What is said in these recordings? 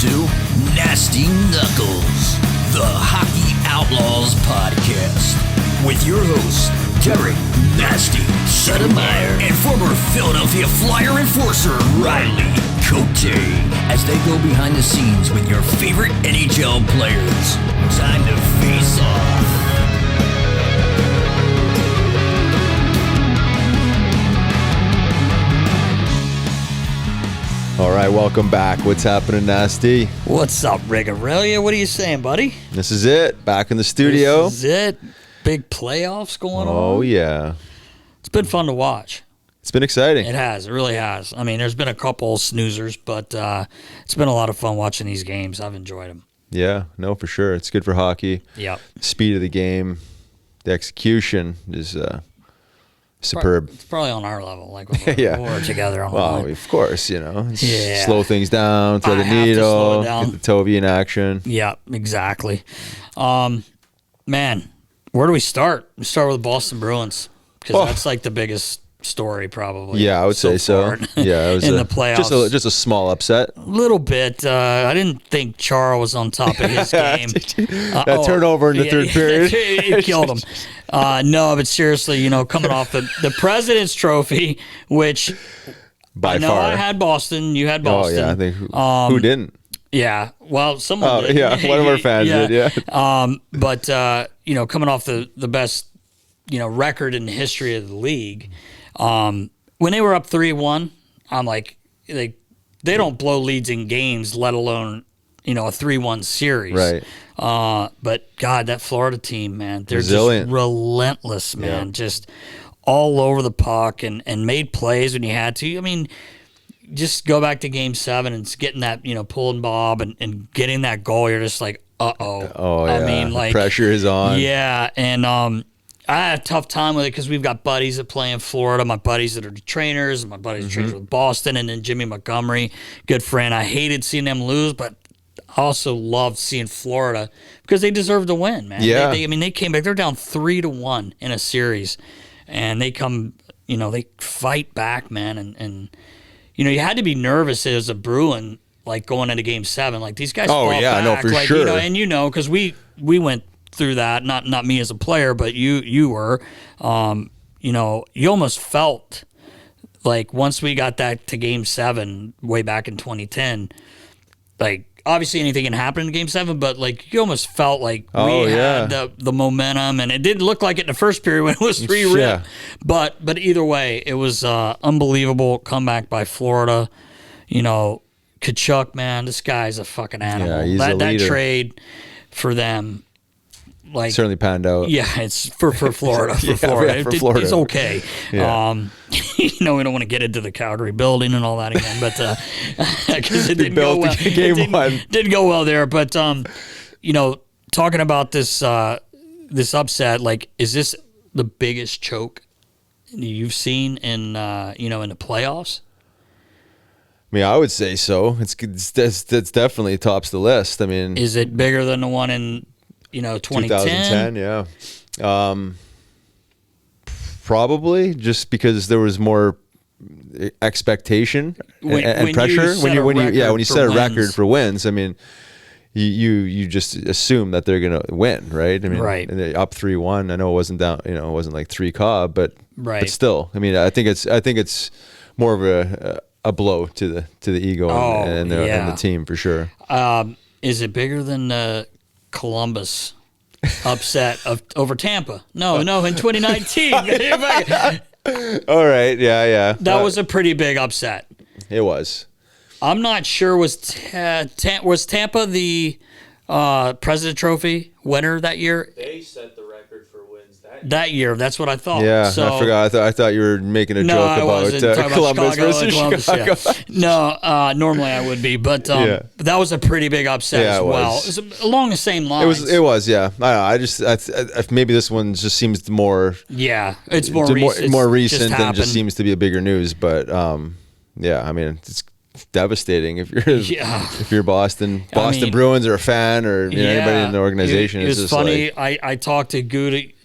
to Nasty Knuckles, the Hockey Outlaws podcast, with your hosts, Derek Nasty Settlemyre and former Philadelphia Flyer enforcer, Riley Cote, as they go behind the scenes with your favorite NHL players. Time to face off. All right, welcome back. What's happening, Nasty? What's up, Rigarelia? What are you saying, buddy? This is it. Back in the studio. This is it. Big playoffs going on. Oh, yeah. It's been fun to watch. It's been exciting. It has. It really has. I mean, there's been a couple snoozers, but it's been a lot of fun watching these games. I've enjoyed them. Yeah, no, for sure. It's good for hockey. Yep. Speed of the game. The execution is superb. It's probably on our level. Like when Yeah. we're together on Well, the line. of course, you know. Yeah. Slow things down, throw the I have to slow needle, it down. get the Tovey in action. Yeah, exactly. Man, where do we start? We start with the Boston Bruins because that's like the biggest story probably. Yeah, I would say so. far Yeah, it was in the playoffs. Just a small upset. A little bit. I didn't think Chara was on top of his game. That turnover in the third period. It killed him. No, but seriously, coming off the President's Trophy, which By I know far. I had Boston. You had Boston. Oh, yeah. I think who didn't? Yeah. Well, someone did. Yeah. One of our fans did, yeah. But, coming off the best, record in the history of the league, when they were up 3-1, I'm like, they don't blow leads in games, let alone, a 3-1 series. Right. But, God, that Florida team, man, they're Resilient. just relentless, man. Yeah. Just all over the puck and made plays when you had to. I mean, just go back to Game 7 and getting that, pulling Bob and getting that goal. You're just like, uh-oh. Oh, yeah. I mean, like, pressure is on. Yeah, and I had a tough time with it because we've got buddies that play in Florida, my buddies that are the trainers, and my buddies that trainers with Boston, and then Jimmy Montgomery, good friend. I hated seeing them lose, but I also loved seeing Florida because they deserve to win, man. Yeah. They came back. They're down 3-1 in a series, and they come, they fight back, man, and you had to be nervous as a Bruin, like going into Game 7. Like these guys. Oh, fought yeah, back. no, for like, sure. Because we went through that. Not me as a player, but you were. You almost felt like once we got that to Game 7 way back in 2010, like obviously anything can happen in Game 7, but like you almost felt like we had the momentum, and it didn't look like it in the first period when it was 3-rip. Yeah. But either way, it was unbelievable comeback by Florida. Kachuk, man, this guy's a fucking animal. Yeah, he's a that leader. Trade for them, like Certainly panned out. yeah, it's for Florida. For Yeah, Florida. yeah, for Florida. It's okay. Yeah. We don't want to get into the Calgary building and all that again, but because it didn't go well. Game 1. Didn't go well there. But talking about this upset, like, is this the biggest choke you've seen in in the playoffs? I mean, I would say so. It's definitely tops the list. I mean, Is it bigger than the one in 2010? 2010, yeah. Probably just because there was more expectation and pressure when you set a record for wins. I mean, you just assume that they're gonna win, right? I mean, Right. And they up 3-1. I know it wasn't down. It wasn't like 3 Cobb, but Right. But still, I mean, I think it's more of a blow to the ego and the team for sure. Is it bigger than the Columbus upset over Tampa? No, in 2019. All right, yeah. That was a pretty big upset. It was. I'm not sure was Tampa the President Trophy winner that year? They set the record for wins That year, that's what I thought. Yeah, so, I forgot. I thought you were making a no, joke I about wasn't talking Columbus about versus Columbus, Chicago. yeah. No, normally I would be, but Yeah. that was a pretty big upset Yeah, as it well. was. It was along the same lines. It was, yeah. I don't know. Maybe this one just seems more. Yeah, it's more recent. More It's recent just than just happened. seems to be a bigger news. But yeah, I mean, it's devastating if you're Boston mean, Bruins or a fan or anybody in the organization. It was it's just funny. like, I talked to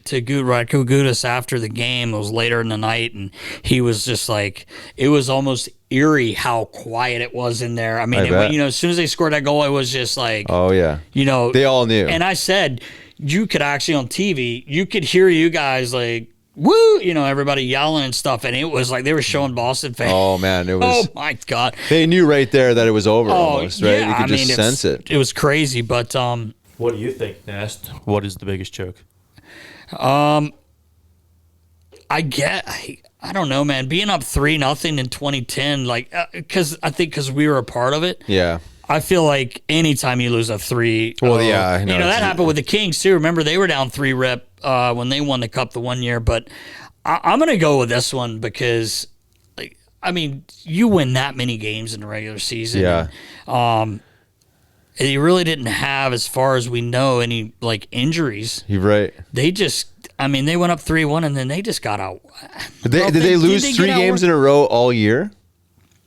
Gudas after the game. It was later in the night, and he was just like, it was almost eerie how quiet it was in there. I mean, as soon as they scored that goal, it was just like, oh yeah, they all knew. And I said, you could actually on TV, you could hear you guys like, woo, everybody yelling and stuff, and it was like they were showing Boston fans. Oh man, it was. Oh my God, they knew right there that it was over almost, right? Yeah, you could just sense it. It was crazy, but what do you think, Nast? What is the biggest choke? I don't know, man. Being up 3-0 in 2010, like, because we were a part of it. Yeah. I feel like anytime you lose a 3, well, yeah, I know. That happened with the Kings too. Remember, they were down 3-rip when they won the Cup the one year. But I'm gonna go with this one because, like, I mean, you win that many games in the regular season. Yeah. And you really didn't have, as far as we know, any like injuries. You're right. They just, they went up 3-1 and then they just got out. Did they lose 3 games in a row all year?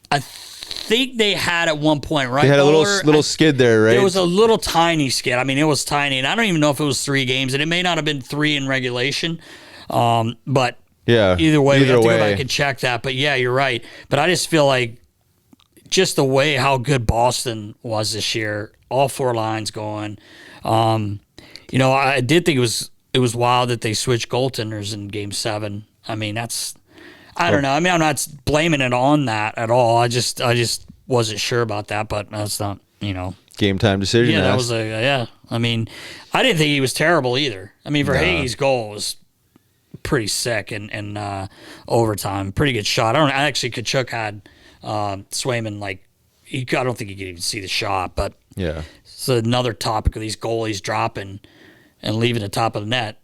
I think they had at one point, right? They had a little skid there, right? It was a little tiny skid. I mean, it was tiny, and I don't even know if it was 3 games, and it may not have been 3 in regulation. But yeah, either way, we have to go back and check that. But yeah, you're right. But I just feel like just the way how good Boston was this year, all 4 lines going. I did think it was wild that they switched goaltenders in Game 7. I mean, I don't know. I mean, I'm not blaming it on that at all. I just wasn't sure about that, but that's not, game time decision. Yeah, that was I mean, I didn't think he was terrible either. I mean, Verhaeghe's goal was pretty sick in overtime. Pretty good shot. Kachuk had Swayman, like, I don't think he could even see the shot, but yeah. It's another topic of these goalies dropping and leaving the top of the net.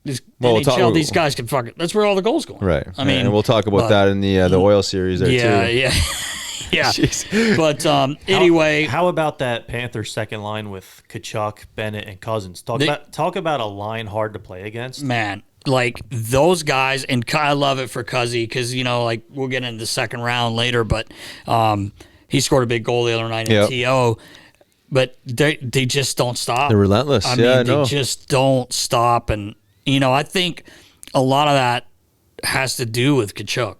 These guys can fucking. That's where all the goals going. Right. I mean, and we'll talk about that in the Oil series there too. Yeah. But anyway, how about that Panthers second line with Kachuk, Bennett, and Cousins? Talk about a line hard to play against. Man, like those guys, and I love it for Cuzzy because like we'll get into the second round later, but he scored a big goal the other night in TO. But they just don't stop. They're relentless. They just don't stop, and I think a lot of that has to do with Kachuk.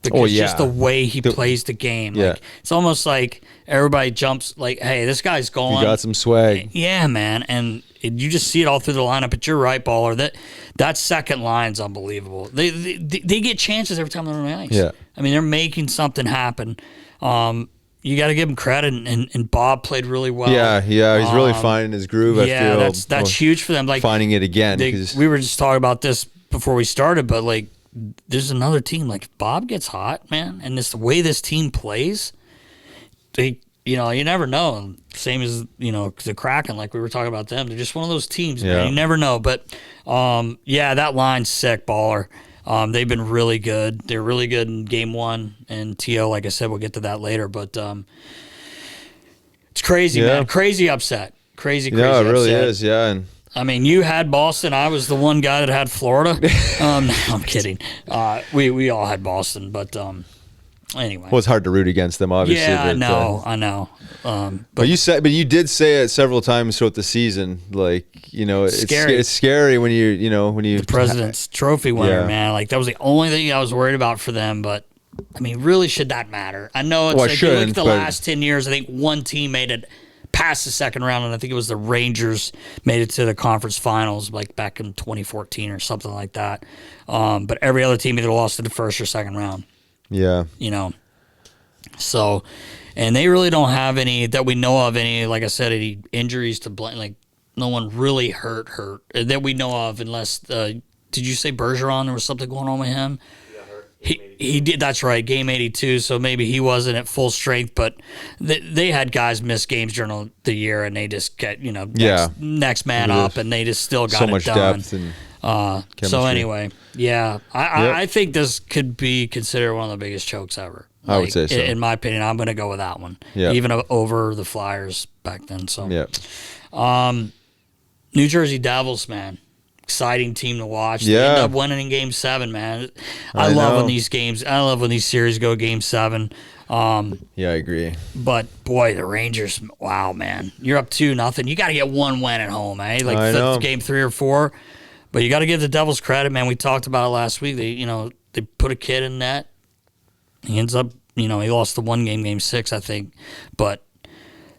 Because just the way he plays the game. Yeah. Like, it's almost like everybody jumps like, hey, this guy's going. He got some swag. Yeah, man. And you just see it all through the lineup. But you're right, Baller. That second line's unbelievable. They get chances every time they're on the ice. Yeah. I mean, they're making something happen. You got to give him credit, and Bob played really well. Yeah, he's really finding his groove. I feel that's huge for them. Like finding it again. We were just talking about this before we started, but like, there's another team. Like, if Bob gets hot, man, and the way this team plays, you never know. Same as the Kraken, like we were talking about them. They're just one of those teams, man. You never know. But that line's sick, Baller. They've been really good. They're really good in Game 1 and TO. Like I said, we'll get to that later. But it's crazy, man. Crazy upset. Crazy it really upset. is. Yeah, and I mean, you had Boston. I was the one guy that had Florida. No, I'm kidding. We all had Boston, but anyway. Well, it's hard to root against them, obviously. Yeah, I know. But you did say it several times throughout the season. Like, it's scary when when the President's Trophy winner, man. Like, that was the only thing I was worried about for them. But I mean, really, should that matter? I know it's like you look at the last 10 years. I think one team made it past the second round, and I think it was the Rangers made it to the conference finals, like back in 2014 or something like that. But every other team either lost in the first or second round. Yeah. So, and they really don't have any that we know of, like I said, any injuries to blame. Like, no one really hurt that we know of, unless did you say Bergeron? There was something going on with him. He did. That's right, Game 82. So maybe he wasn't at full strength, but they had guys miss games during the year, and they just get next man up, and they just still got so it much done. Depth and So anyway, I think this could be considered one of the biggest chokes ever. I would say so. In my opinion, I'm going to go with that one, even over the Flyers back then. So, New Jersey Devils, man. Exciting team to watch. They end up winning in Game 7, man. I love when these series go Game 7. I agree. But boy, the Rangers, wow, man. You're up 2-0. You got to get one win at home, eh? Like Game 3 or 4. But you got to give the Devils credit, man. We talked about it last week. They put a kid in net. He ends up, he lost the one game 6, I think. But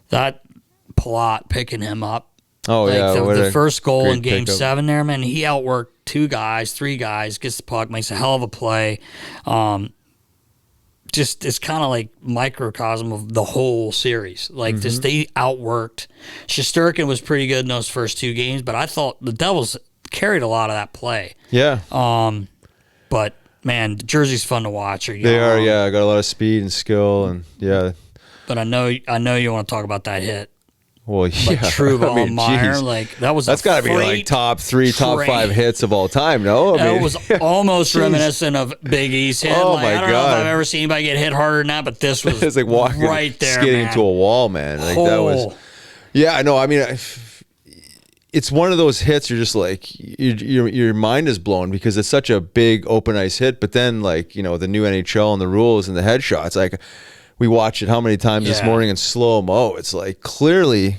that Palat picking him up. Oh, yeah. The first goal in game 7 there, man, he outworked 2 guys, 3 guys, gets the puck, makes a hell of a play. Just it's kind of like microcosm of the whole series. Like just they outworked. Shesterkin was pretty good in those first 2 games, but I thought the Devils carried a lot of that play. Yeah. But man, the jersey's fun to watch. They are, yeah. Got a lot of speed and skill, and yeah. But I know you want to talk about that hit. Well, yeah. Like Trouba on Meier, that's got to be like top 3, top 5 hits of all time. No, it was almost reminiscent of Big E's hit. Oh my I don't know if I've ever seen anybody get hit harder than that, but this was it's like walking right there, skating to a wall, man. Like that was. Yeah, I know. I mean, it's one of those hits. You're just like your mind is blown because it's such a big open ice hit. But then the new NHL and the rules and the headshots, like. We watched it how many times this morning in slow-mo. It's like clearly,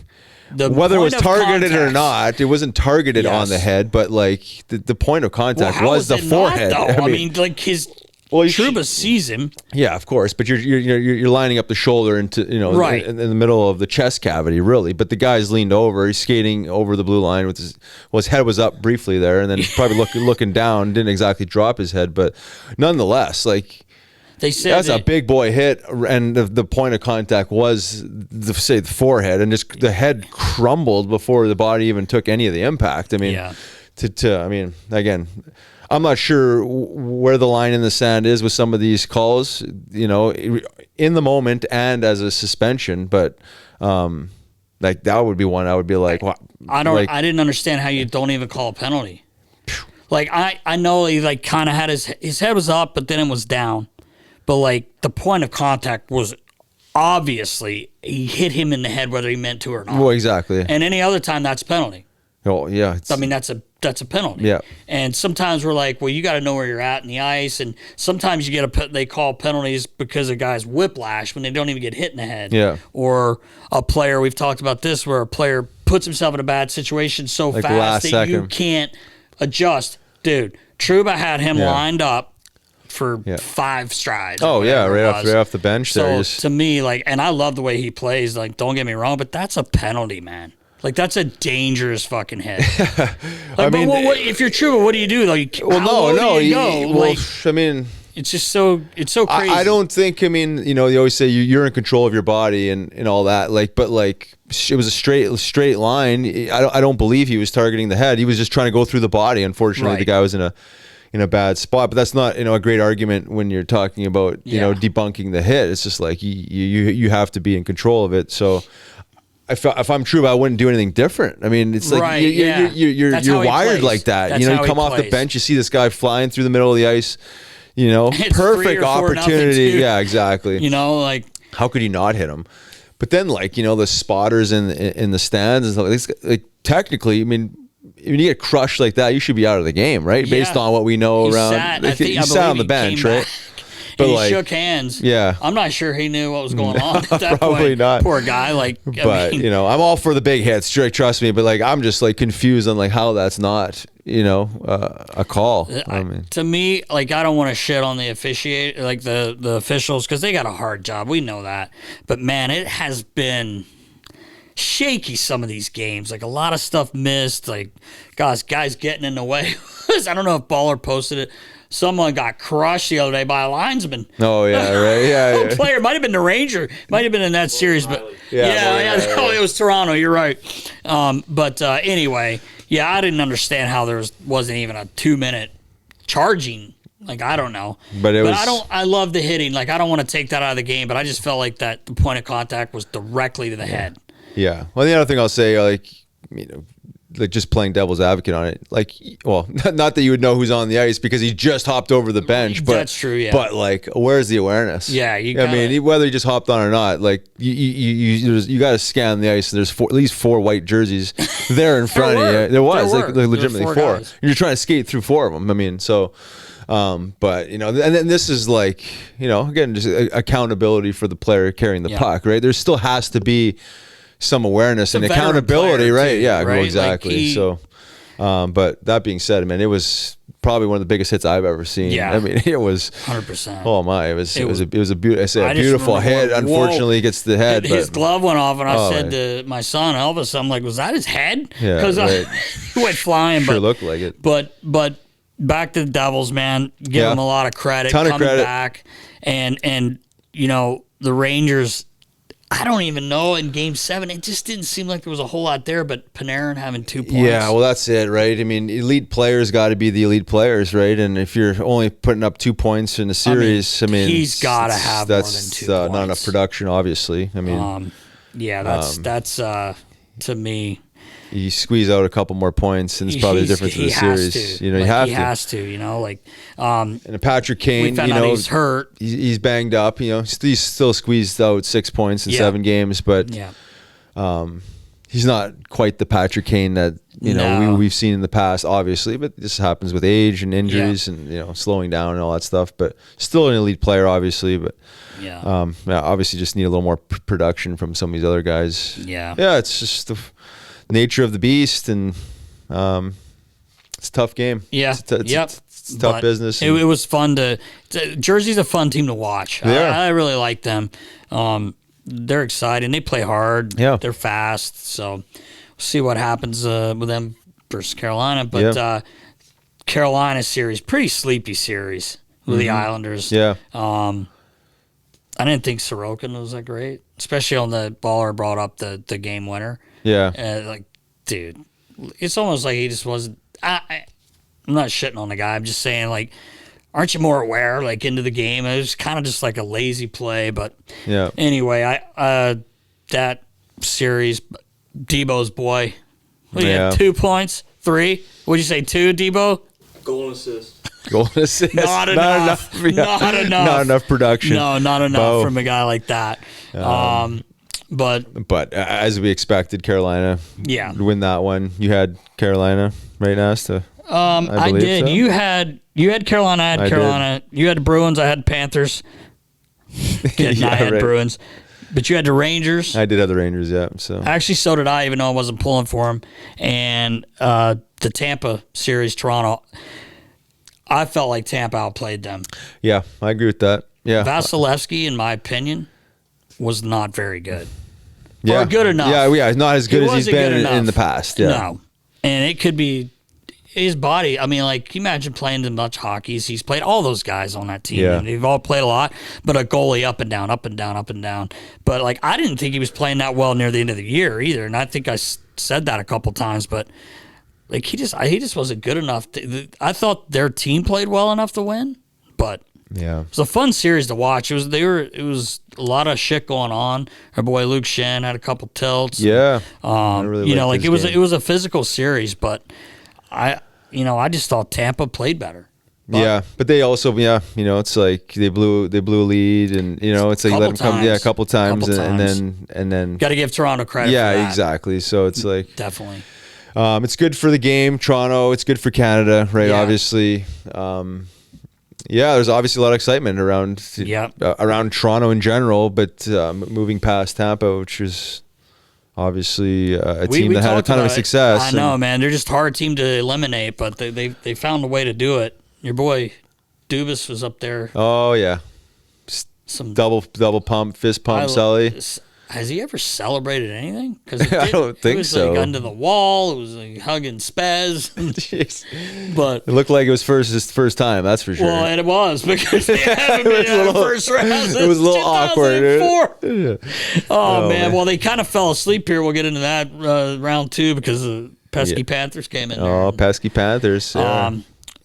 whether it was targeted or not, it wasn't targeted on the head, but like the point of contact was the forehead. I mean, like Trouba sees him. Yeah, of course, but you're lining up the shoulder into right in the middle of the chest cavity, really. But the guy's leaned over, he's skating over the blue line with his head was up briefly there, and then probably looking down, didn't exactly drop his head, but nonetheless, like. They said that's a big boy hit, and the point of contact was the forehead, and just the head crumbled before the body even took any of the impact. I mean, I mean, again, I'm not sure where the line in the sand is with some of these calls, in the moment and as a suspension, but like that would be one I would be like, I didn't understand how you don't even call a penalty. Like I know he like kind of had his head was up, but then it was down. But, like, the point of contact was obviously he hit him in the head whether he meant to or not. Well, exactly. And any other time, that's penalty. Oh, yeah. I mean, that's a penalty. Yeah. And sometimes we're like, well, you got to know where you're at in the ice. And sometimes they call penalties because a guy's whiplash when they don't even get hit in the head. Yeah. Or a player, we've talked about this, where a player puts himself in a bad situation so like fast that second. You can't adjust. Dude, Trouba had him lined up for 5 strides. Oh yeah, right off the bench there. So to me, like, and I love the way he plays. Like, don't get me wrong, but that's a penalty, man. Like, that's a dangerous fucking hit. Like, I mean, if you're Trouba, what do you do? Like, well, no, you go? Well, I mean, it's just so crazy. I don't think. I mean, they always say you're in control of your body and all that. Like, but like it was a straight line. I don't believe he was targeting the head. He was just trying to go through the body. Unfortunately, the guy was in a bad spot, but that's not a great argument when you're talking about debunking the hit. It's just like you have to be in control of it. So if I'm Trouba, I wouldn't do anything different. I mean, it's like you're wired like that. That's you come off the bench, you see this guy flying through the middle of the ice. Perfect opportunity. Yeah, exactly. Like how could you not hit him? But then the spotters in the stands and stuff, like technically, I mean. When you get crushed like that, you should be out of the game, right? Yeah. Based on what we know around. He sat on the bench, right? But he shook hands. Yeah. I'm not sure he knew what was going on at that probably point. not. Poor guy. Like, but I'm all for the big hits, trust me. But like, I'm just like confused on like how that's not, a call. To me, like, I don't want to shit on the the officials because they got a hard job. We know that. But man, it has been shaky some of these games, like a lot of stuff missed, like guys getting in the way. I don't know if Baller posted it. Someone got crushed the other day by a linesman. Oh yeah, right, yeah. Player might have been the Ranger, might have been in that series, but no, it was Toronto. You're right. But anyway, I didn't understand how there wasn't even a 2-minute charging. Like, I don't know. But I love the hitting. Like, I don't want to take that out of the game, but I just felt like that the point of contact was directly to the head. Yeah. Well, the other thing I'll say, like just playing devil's advocate on it, like, well, not that you would know who's on the ice because he just hopped over the bench, but that's true. Yeah. But like, where's the awareness? Yeah. I mean, whether he just hopped on or not, like you got to scan the ice. And there's at least 4 white jerseys there in front of you. There was like legitimately 4. You're trying to skate through 4 of them. I mean, so. But and then this is like, again, just accountability for the player carrying the puck, right? There still has to be some awareness and accountability, right? Yeah, right? Exactly. But that being said, I mean, it was probably one of the biggest hits I've ever seen. Yeah. I mean, it was 100%. Oh my! It was a beautiful hit. Going, Unfortunately, it gets to the head. His glove went off, and I said to my son Elvis, "I'm like, was that his head?" Yeah, because he went flying. Sure but looked like it. But back to the Devils, man. Give them a lot of credit. Coming back, and the Rangers. I don't even know in Game 7. It just didn't seem like there was a whole lot there, but Panarin having 2 points. Yeah, well, that's it, right? I mean, elite players got to be the elite players, right? And if you're only putting up 2 points in a series, I mean he's got to have more than 2 points. Not enough production, obviously. I mean, that's to me. You squeeze out a couple more points, and it's probably the difference in the series. He has to. And Patrick Kane, we found out he's hurt. He's banged up. He's still squeezed out 6 points in 7 games, but he's not quite the Patrick Kane that we've seen in the past, obviously. But this happens with age and injuries, and slowing down and all that stuff. But still an elite player, obviously. But obviously just need a little more production from some of these other guys. It's just the nature of the beast, and it's a tough game. It's a tough business. It was fun Jersey's a fun team to watch. I really like them. They're exciting. They play hard. They're fast. So we'll see what happens with them versus Carolina. But Carolina series, pretty sleepy series with the Islanders. I didn't think Sorokin was that great, especially on the baller brought up the game winner. Dude, it's almost like he just wasn't. I'm not shitting on the guy. I'm just saying, aren't you more aware, into the game? It was kind of just like a lazy play. But anyway, that series, Debo's boy. What do you have, 2 points? 3? What'd you say, 2, Debo? Goal and assist. Not enough. Not enough production. No, not enough from a guy like that. But as we expected, Carolina win that one. You had Carolina, right, Nasta? I did. So. You had Carolina. I had Carolina. Did. You had the Bruins. I had Panthers. I had Bruins. But you had the Rangers. I did have the Rangers, yeah. So actually, so did I, even though I wasn't pulling for them. And the Tampa series, Toronto, I felt like Tampa outplayed them. Yeah, I agree with that. Yeah, Vasilevsky, in my opinion, was not very good. Or good enough. Yeah, not as good as he's been in the past. Yeah. No. And it could be his body. I mean, can you imagine playing as much hockey as he's played? All those guys on that team. Yeah. And they've all played a lot, but a goalie up and down, up and down, up and down. But, I didn't think he was playing that well near the end of the year either. And I think I said that a couple times, but, he just wasn't good enough. I thought their team played well enough to win, but it was a fun series to watch. It was a lot of shit going on. Our boy Luke Shen had a couple tilts. Yeah, it was a physical series, but I just thought Tampa played better. But but they also it's like they blew a lead, and it's like you let them come a couple times, and then got to give Toronto credit. Yeah, for that. Exactly. So it's like definitely. It's good for the game, Toronto. It's good for Canada, right? Yeah. Obviously. There's obviously a lot of excitement around Toronto in general, but moving past Tampa, which is obviously a team that had a ton of success. I know, man. They're just a hard team to eliminate, but they found a way to do it. Your boy Dubas was up there. Oh yeah, some double pump, fist pump, Sully. Has he ever celebrated anything? Because I don't think so. It was under the wall. It was hugging Spez. But it looked like it was his first time. That's for sure. Well, and it was because they haven't been in the first round. It was a little awkward. Oh man. Well, they kind of fell asleep here. We'll get into that round 2 because the pesky Panthers came in. Oh, pesky Panthers. Yeah.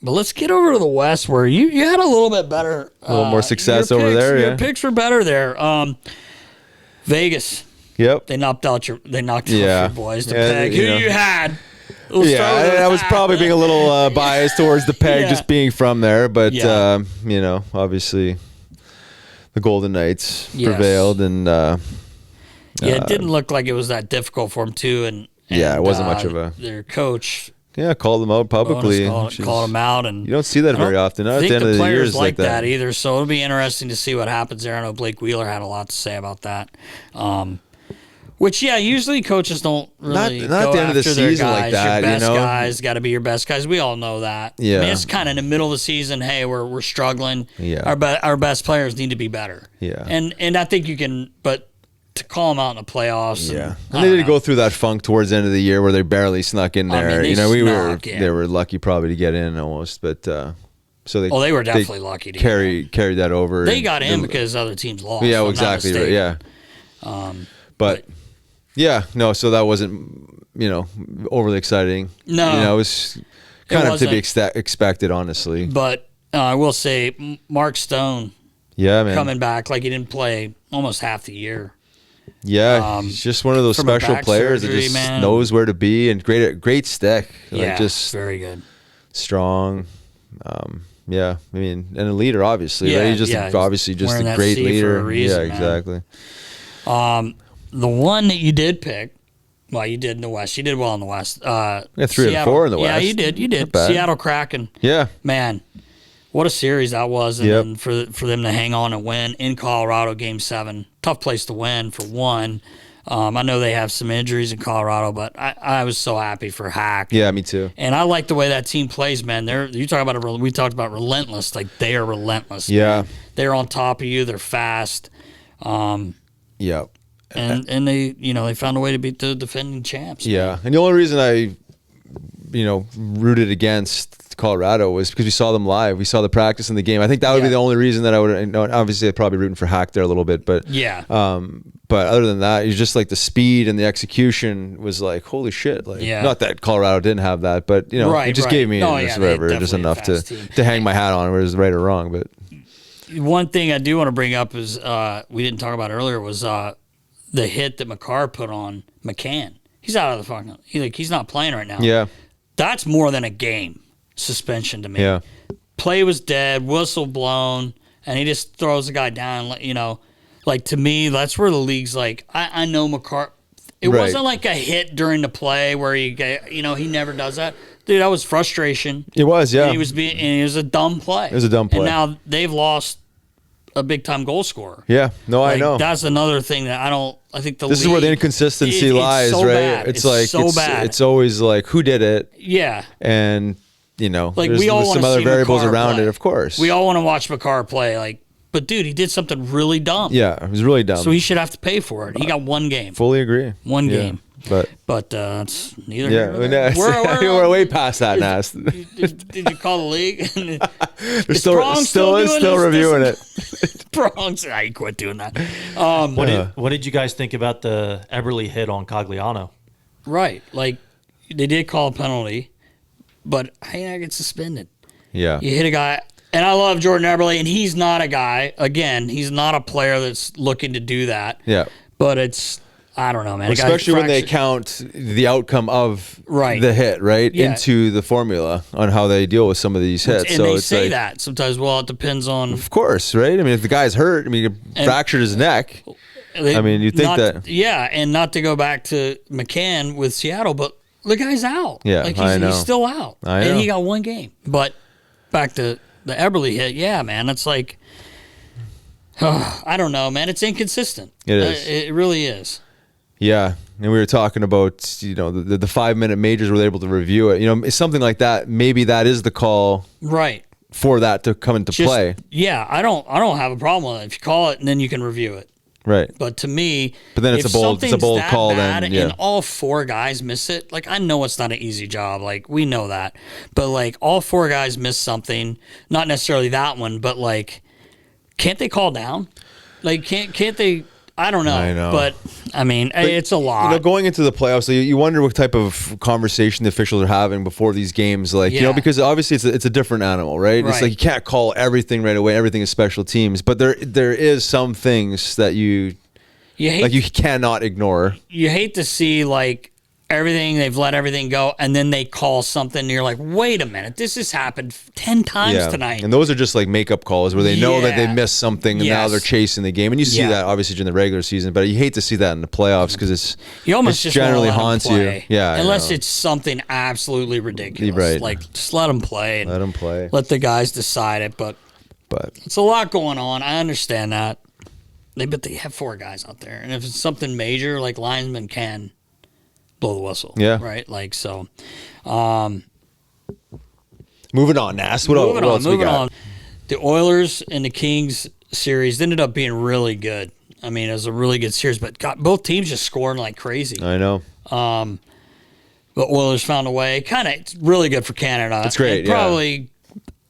But let's get over to the West where you had a little bit better. A little more success over there. Your picks were better there. Vegas. Yep. They knocked out your boys to peg. Who you had? I was probably being a little biased towards the peg just being from there, but obviously the Golden Knights prevailed, and it didn't look like it was that difficult for them too, and it wasn't much of their coach. Yeah, called them out publicly. Called them out, and you don't see that very often. Not at the end of the years like that either. So it'll be interesting to see what happens there. I know Blake Wheeler had a lot to say about that. What Which, usually coaches don't really not go at the end of the after their season guys. like that. Your best you know, guys got to be your best guys. We all know that. Yeah, I mean, it's kind of in the middle of the season. Hey, we're struggling. Yeah, our best players need to be better. Yeah, and I think you can, but to call them out in the playoffs. Yeah, and they did go through that funk towards the end of the year where they barely snuck in there. I mean, they were lucky probably to get in almost, but. So they were definitely lucky to carry that over. They got in because other teams lost. Yeah, exactly. Right, yeah. But yeah, no. So that wasn't overly exciting. No, it was kind of to be expected, honestly. But I will say, Mark Stone. Yeah, man. Coming back like he didn't play almost half the year. Yeah, he's just one of those special players that just knows where to be and great stick. Yeah, just very good, strong. Yeah, I mean, and a leader, obviously. Right? He's just obviously just a great leader. For a reason, yeah, exactly. The one that you did pick, well, you did in the West. You did well in the West. Yeah, 3 and 4 in the West. Yeah, you did. You did. Seattle Kraken. Yeah, man, what a series that was, and then for them to hang on and win in Colorado, Game 7. Tough place to win for one. I know they have some injuries in Colorado, but I was so happy for Hack. Yeah, me too. And I like the way that team plays, man. We talked about relentless. Like, they are relentless. Yeah, man. They're on top of you. They're fast. Yeah, and they found a way to beat the defending champs. Yeah, man. and the only reason I rooted against Colorado was because we saw them live. We saw the practice in the game. I think that would be the only reason that I would. Obviously, I'd probably rooting for Hack there a little bit, but yeah. But other than that, it's just like the speed and the execution was like, holy shit! Like, not that Colorado didn't have that, but it just gave me just enough to hang my hat on, whether it's right or wrong. But one thing I do want to bring up is we didn't talk about earlier was the hit that Makar put on McCann. He's out of the fucking. He's not playing right now. Yeah, that's more than a game suspension to me. Yeah, play was dead, whistle blown, and he just throws the guy down. Like, to me, that's where the league's like, I know Makar. It wasn't like a hit during the play where he never does that. Dude, that was frustration. It was, yeah. And it was a dumb play. It was a dumb play. And now they've lost a big time goal scorer. Yeah, no, I know. That's another thing that I think this is where the inconsistency lies, so right? Bad. It's like so bad. It's always like, who did it? Yeah. And like, there's we all some other variables Makar around play. it, of course. We all want to watch Makar play, but dude, he did something really dumb. Yeah, it was really dumb. So he should have to pay for it. He got one game. Fully agree. One game. But it's neither. Yeah, we're way past that now. Did you call the league? They're still reviewing it. Bronx, I quit doing that. What did you guys think about the Eberle hit on Cogliano? Right, like, they did call a penalty, but I get suspended. Yeah, you hit a guy. And I love Jordan Eberle, and he's not a guy. Again, he's not a player that's looking to do that. Yeah, but I don't know, man. Especially when they count the outcome of the hit, right, into the formula on how they deal with some of these hits. And they say that sometimes. Well, it depends on. Of course, right? I mean, if the guy's hurt, he fractured his neck. You think that? Yeah, and not to go back to McCann with Seattle, but the guy's out. Yeah, he's still out, and he got one game. But back to the Eberle hit, man, it's like, I don't know, man. It's inconsistent. It is. It really is. Yeah, and we were talking about the 5-minute majors were able to review it. It's something like that. Maybe that is the call, right, for that to come into play. Yeah, I don't have a problem with it if you call it and then you can review it. Right. But to me, but then it's a bold call. Then and all 4 guys miss it. Like, I know it's not an easy job. Like, we know that. But like, all 4 guys miss something. Not necessarily that one, but like, can't they call down? Like, can't they? I don't know. I know. But I mean, it's a lot. Going into the playoffs, you wonder what type of conversation the officials are having before these games. Like, because obviously it's a different animal, right? It's like you can't call everything right away. Everything is special teams, but there is some things that you cannot ignore. You hate to see they've let everything go, and then they call something, and you're like, wait a minute, this has happened 10 times tonight. And those are just like makeup calls where they know that they missed something, and now they're chasing the game. And you see that obviously during the regular season, but you hate to see that in the playoffs because it's just generally haunts you. Yeah, unless it's something absolutely ridiculous. Right. Like, just let them play. Let them play. Let the guys decide it. But it's a lot going on. I understand that. they have 4 guys out there, and if it's something major, like linesmen can blow the whistle. Yeah. Right. Like so. Moving on, Nas. What else we got? The Oilers and the Kings series ended up being really good. I mean, it was a really good series, but both teams just scoring like crazy. I know. But Oilers found a way. It's really good for Canada. It's great. And probably,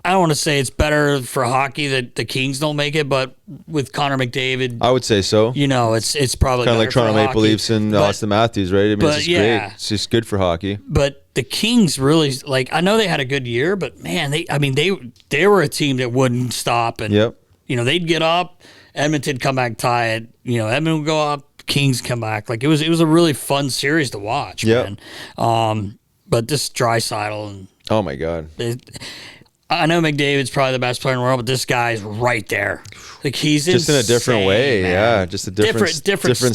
I don't want to say it's better for hockey that the Kings don't make it, but with Connor McDavid, I would say so. It's probably kind of like Toronto Maple Maple Leafs and Austin Matthews, right? I mean, it's just great. It's just good for hockey. But the Kings really, I know they had a good year, but man, they were a team that wouldn't stop, and they'd get up, Edmonton come back, tie it. Edmonton would go up, Kings come back. Like it was a really fun series to watch, man. But this Draisaitl and oh my god, I know McDavid's probably the best player in the world, but this guy's right there. Like he's just in a different way, man. just a different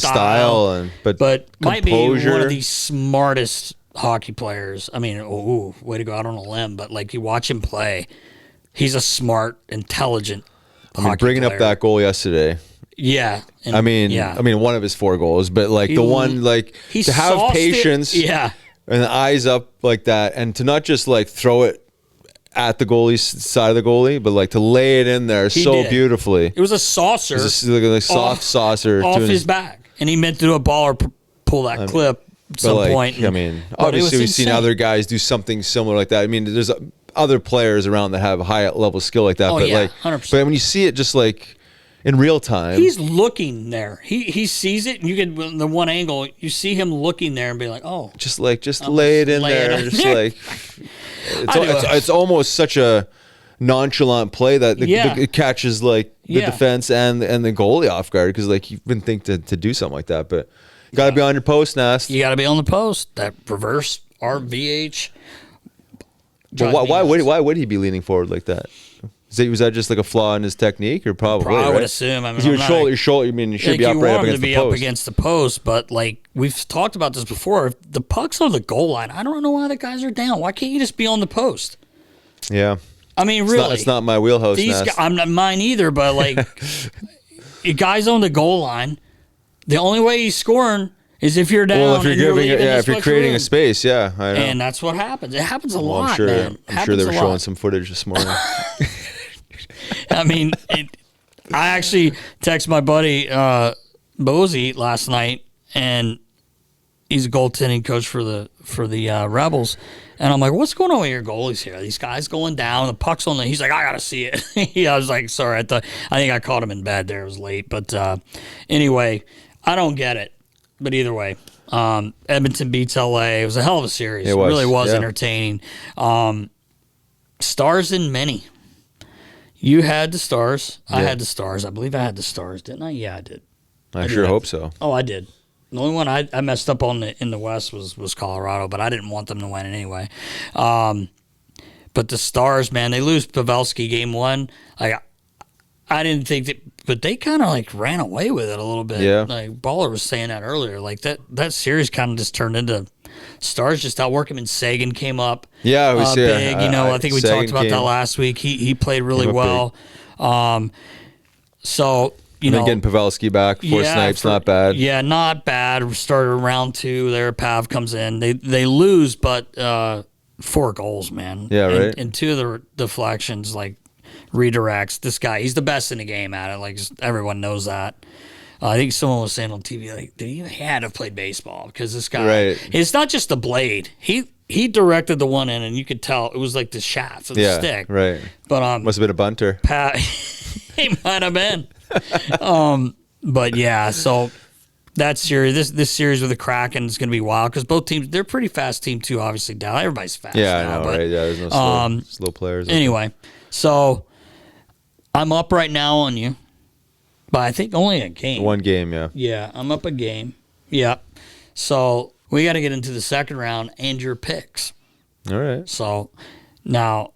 style, and but might be one of the smartest hockey players. I mean, way to go out on a limb, but like you watch him play, he's a smart, intelligent. Bringing up that goal yesterday. Yeah, I mean, one of his 4 goals, but like the one, like to have patience, and the eyes up like that, and to not just like throw it at the goalie's side of the goalie, but like to lay it in there beautifully. It was a saucer. It was like a soft saucer off his back, and he meant to do a ball or pull that clip at some point. I mean, obviously we've seen other guys do something similar like that. I mean, there's other players around that have high level skill like that. 100%. But when you see it just like in real time, he's looking there. He sees it, and you get the one angle. You see him looking there and be like, "Oh, just lay it in there." Just like it's almost such a nonchalant play that it catches like the defense and the goalie off guard, because like you wouldn't think to do something like that, but you got to be on your post, Nast. You got to be on the post. That reverse RVH. Well, why would he be leaning forward like that? Was that just like a flaw in his technique, or probably? I would assume. I mean, your shoulder. I mean, you should be upright up against the post. You want him to be up against the post, but like we've talked about this before, if the puck's on the goal line, I don't know why the guys are down. Why can't you just be on the post? Yeah. I mean, really, it's not my wheelhouse. I'm not mine either, but like, you guys on the goal line, the only way he's scoring is if you're down. Well, if you're creating a space, I know. And that's what happens. It happens a lot, man. I'm sure they were showing some footage this morning. I mean, I actually texted my buddy Bozy last night, and he's a goaltending coach for the Rebels. And I'm like, what's going on with your goalies here? These guys going down, the puck's on the. He's like, I gotta see it. I was like, sorry, I think I caught him in bed there. It was late, but anyway, I don't get it. But either way, Edmonton beats LA. It was a hell of a series. It really was entertaining. Stars in many. You had the Stars. I had the Stars. I believe I had the Stars, didn't I? Yeah, I did. I sure hope so. Oh, I did. The only one I messed up on in the West was Colorado, but I didn't want them to win anyway. But the Stars, man, they lose Pavelski game 1. I didn't think that, but they kind of like ran away with it a little bit. Yeah. Like Baller was saying that earlier. Like that series kind of just turned into Stars just outwork him, and Sagan came up. Yeah, we see big. I think we talked about that last week. He played really well. So getting Pavelski back, 4 snipes, not bad. Yeah, not bad. Started round 2 there. Pav comes in. They lose, but 4 goals, man. Yeah, right. And 2 of the deflections, like redirects. This guy, he's the best in the game at it. Like just, everyone knows that. I think someone was saying on TV, like, he had to have played baseball, because this guy, it's not just the blade. He directed the one in, and you could tell it was like the shaft of the stick. Right. But must have been a bunter. He might have been. But yeah, so that series, this series with the Kraken is going to be wild, because both teams, they're a pretty fast team too. Obviously, down everybody's fast. Yeah, now, I know, right? Yeah, there's no slow players. Anyway, so I'm up right now on you, but I think only a game. 1 game, yeah. Yeah, I'm up a game. Yeah. So we got to get into the second round and your picks. All right. So now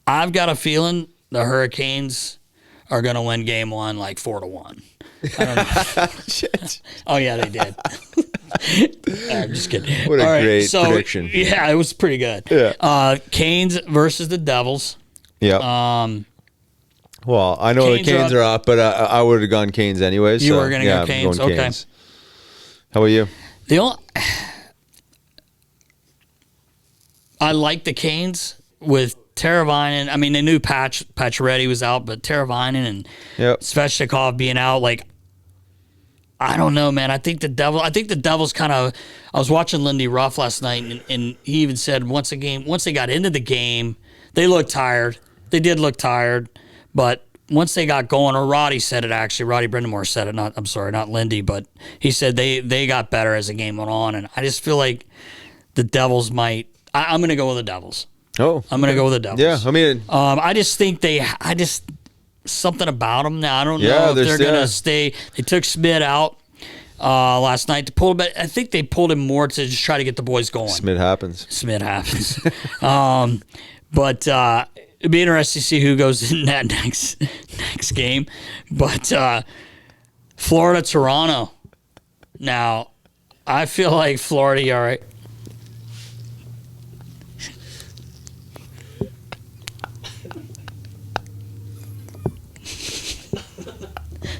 I've got a feeling the Hurricanes are going to win game 1 like 4-1. I don't know. Shit. Oh, yeah, they did. I'm just kidding. What a great prediction. Yeah, it was pretty good. Yeah. Canes versus the Devils. Yeah. Well, I know the Canes are up, but I would have gone Canes anyways. You were going to go Canes? Okay. Canes. How about you? I like the Canes with Teravainen. I mean, they knew Pacioretty was out, but Teravainen and Svechnikov being out, like, I don't know, man. I think the Devils kind of. I was watching Lindy Ruff last night, and he even said once they got into the game, they looked tired. They did look tired, but once they got going, or Roddy said it actually. Roddy Brindamore said it. Not Lindy, but he said they got better as the game went on, and I just feel like the Devils might. I'm going to go with the Devils. Oh, I'm going to go with the Devils. Yeah, I mean, I just think something about them now. I don't know if they're going to stay. They took Smith out last night to pull, but I think they pulled him more to just try to get the boys going. Smith happens. But it'd be interesting to see who goes in that next game. But Florida, Toronto. Now, I feel like Florida, all right.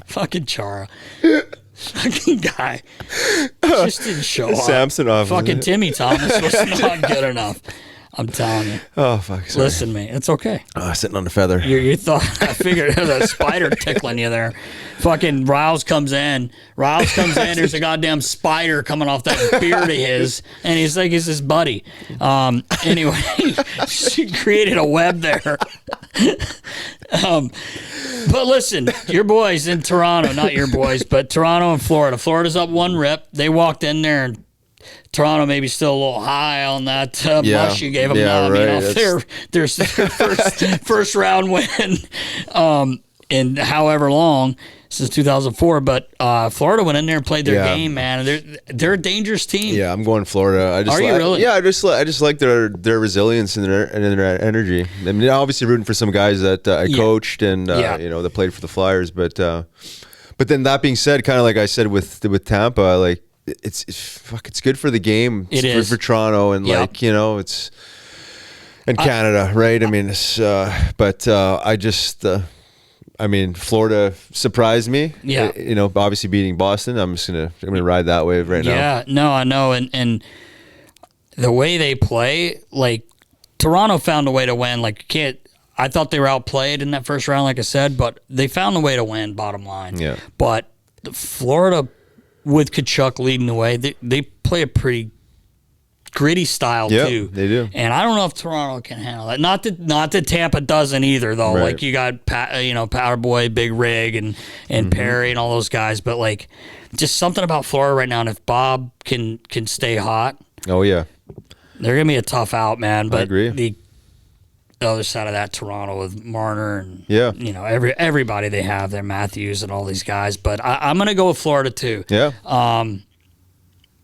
Fucking Chara. Fucking guy. Just didn't show up. Samsonov. Fucking Timmy Thomas was not good enough. I'm telling you. Oh, fuck. Sorry. Listen to me. It's okay. Sitting on the feather. You thought, I figured there was a spider tickling you there. Fucking Riles comes in. There's a goddamn spider coming off that beard of his, and he's like, he's his buddy. Anyway, she created a web there. But listen, your boys in Toronto, not your boys, but Toronto and Florida. Florida's up 1-0. They walked in there, and Toronto maybe still a little high on that mush you gave them. Their first round win in however long since 2004. But Florida went in there and played their game, man. They're a dangerous team. Yeah, I'm going Florida. Are you really? Yeah, I just like their resilience and their energy. I mean, obviously rooting for some guys that I coached and that played for the Flyers. But then that being said, kind of like I said with Tampa, like. It's good for the game. It's good for Toronto and it's and Canada, right? I mean, Florida surprised me. Yeah, obviously beating Boston. I'm gonna ride that wave right now. Yeah, no, I know, and the way they play, like Toronto found a way to win. Like I thought they were outplayed in that first round, like I said, but they found a way to win. Bottom line, yeah. But Florida. With Tkachuk leading the way, they play a pretty gritty style too. They do, and I don't know if Toronto can handle that. Not that Tampa doesn't either, though. Right. Like you got Powder Boy, Big Rig, and Perry and all those guys. But like, just something about Florida right now. And if Bob can stay hot, oh yeah, they're gonna be a tough out, man. But I agree. The other side of that, Toronto with Marner and everybody they have there, Matthews and all these guys. But I'm going to go with Florida too. Yeah.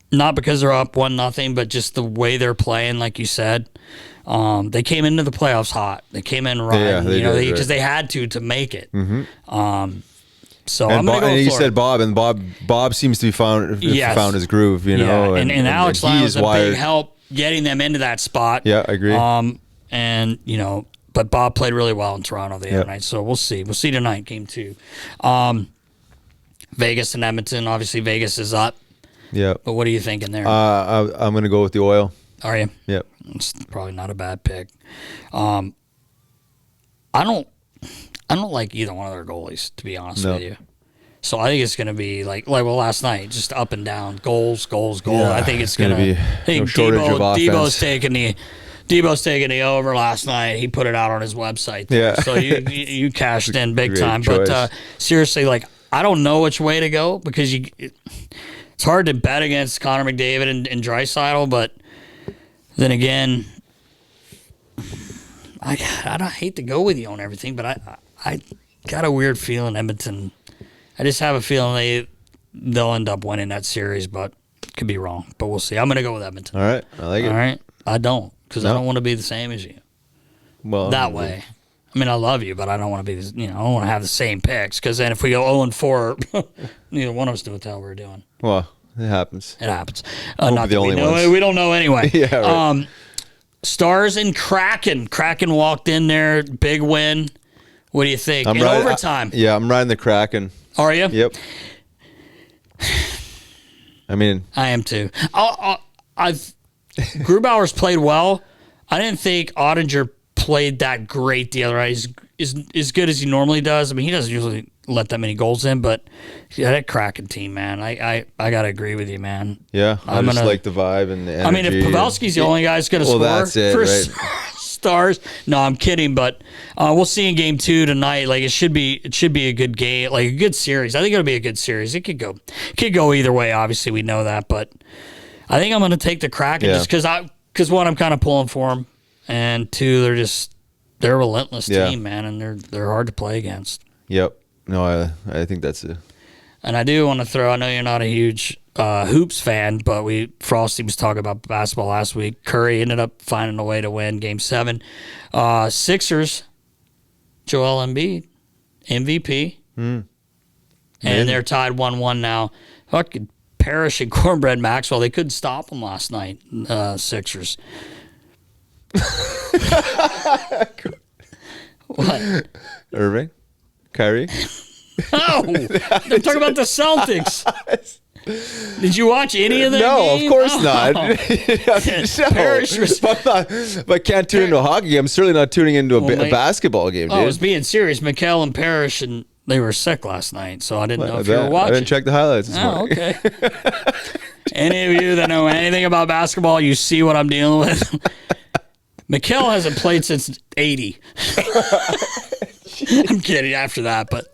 Not because they're up 1-0, but just the way they're playing, like you said. They came into the playoffs hot. They came in riding, because they had to make it. Mm-hmm. So and I'm going to go with Florida. You said Bob, and Bob seems to be found his groove. And Alex Lyon was a big help getting them into that spot. Yeah, I agree. But Bob played really well in Toronto the other night, so we'll see. We'll see tonight, game 2. Vegas and Edmonton. Obviously, Vegas is up. Yeah. But what are you thinking there? I'm going to go with the Oil. Are you? Yep. It's probably not a bad pick. I don't like either one of their goalies, to be honest with you. So I think it's going to be like last night, just up and down, goals. Yeah, I think it's going to be. I think Debo's taking the over last night. He put it out on his website. Yeah. So you cashed in big time. Choice. But seriously, I don't know which way to go because it's hard to bet against Connor McDavid and Draisaitl. But then again, I don't hate to go with you on everything, but I got a weird feeling Edmonton. I just have a feeling they'll end up winning that series, but could be wrong. But we'll see. I'm going to go with Edmonton. All right. I like it. All right. I don't. Because I don't want to be the same as you. Well, that way. I mean, I love you, but I don't want to be, I don't want to have the same picks. Because then if we go 0-4, neither one of us knew what the hell we were doing. Well, it happens. It happens. Not the only ones. We don't know anyway. Yeah, right. Stars and Kraken. Kraken walked in there, big win What do you think? In overtime. I'm riding the Kraken. Are you? Yep. I mean, I am too. Grubauer's played well. I didn't think Ottinger played that great the other night. He's as good as he normally does. I mean, he doesn't usually let that many goals in, but yeah, that Kraken team, man. I gotta agree with you, man. Yeah, I just like the vibe and the energy. I mean, if Pavelski's the only guy that's gonna score that's it, for right? Stars. No, I'm kidding, but we'll see in game 2 tonight. Like it should be a good game, like a good series. I think it'll be a good series. It could go either way. Obviously, we know that, but I think I'm going to take the Kraken just because one, I'm kind of pulling for them, and two, they're a relentless team, man, and they're hard to play against. Yep. No, I think that's it. And I do want to throw. I know you're not a huge hoops fan, but Frosty was talking about basketball last week. Curry ended up finding a way to win Game 7. Sixers, Joel Embiid, MVP, and they're tied 1-1 now. Fucking Parrish and Cornbread Maxwell, they couldn't stop them last night. Sixers. What? Irving, Kyrie. No, they're talking about the Celtics. Did you watch any of that game? Of course not. No. If I can't tune into a hockey game, I'm certainly not tuning into a basketball game, dude. I was being serious. Mikal and Parrish, and they were sick last night, so I didn't know if you were watching. I didn't check the highlights this morning. Okay. Any of you that know anything about basketball, you see what I'm dealing with. Mikal hasn't played since 80. I'm kidding after that, but